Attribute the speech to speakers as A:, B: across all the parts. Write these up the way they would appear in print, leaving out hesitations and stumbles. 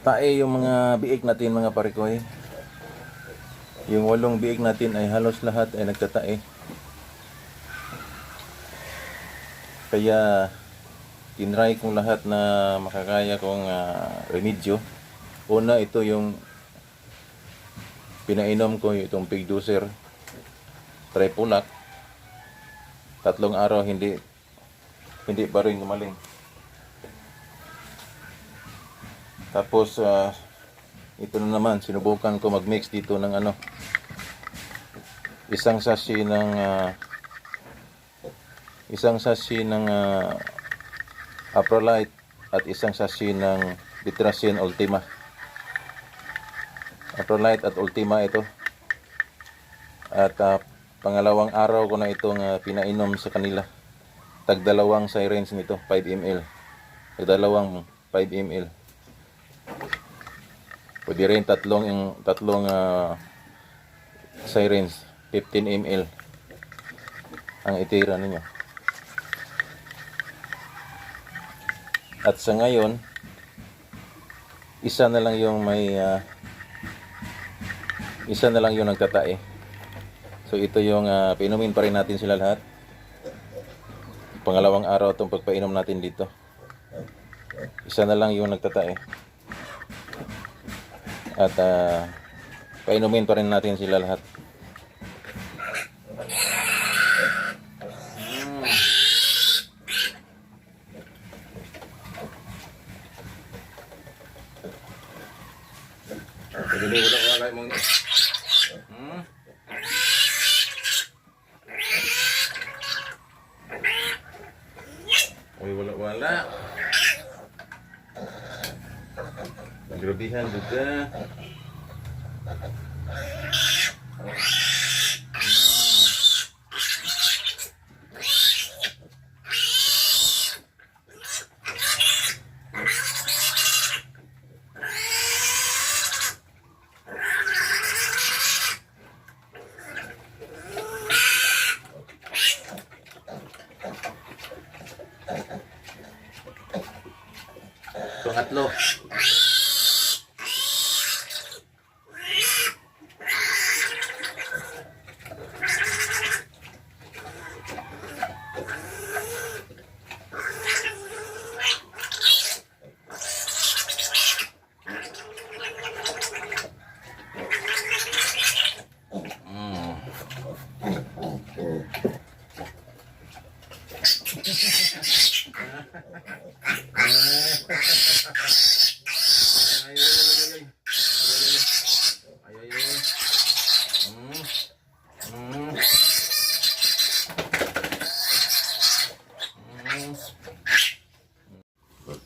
A: Tatae yung mga biik natin mga parikoy. Yung 8 biik natin ay halos lahat ay nagtatae. Kaya tinry kong lahat na makakaya kong remedyo. Una, ito yung pinainom ko, itong Pigducer Tripolac. 3 araw hindi pa rin gumaling. Tapos ito na naman, sinubukan ko mag-mix dito ng isang sachet ng Aprolite at isang sachet ng Bitracin Ultima. Aprolite at Ultima ito. At pangalawang araw ko na itong pinainom sa kanila. Tag-2 syringe nito, 5 ml. Tag-2 5 ml. Pwede rin tatlong syringe, 15 ml ang itira ninyo. At sa ngayon, isa na lang yung nagtatae. So ito yung painumin pa rin natin sila lahat. Pangalawang araw itong pagpainom natin dito. Isa na lang yung nagtatae. At painumin pa rin natin sila lahat. Jadi wala mong wala. Berlebihan juga. Pangatlo.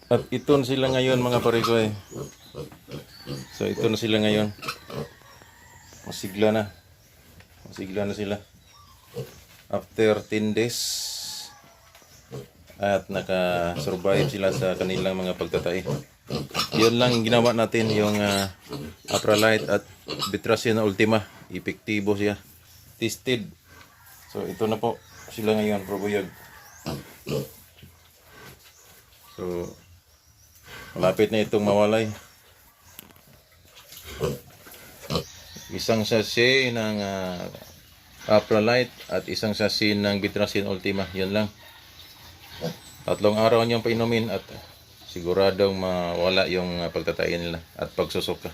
A: At ito na sila ngayon mga parikoy. So ito na sila ngayon. Masigla na sila. After 10 days. At naka-survive sila sa kanilang mga pagtatae. Yun lang yung ginawa natin, yung Aprolite at Bitracin Ultima. Epektibo siya. Tested. So ito na po sila ngayon, probuyag. So malapit na itong mawalay. Isang sachet ng Aprolite at isang sachet ng Bitracin Ultima. Yan lang. 3 araw niyang painumin at siguradong mawala yung pagtatayin nila at pagsusuka.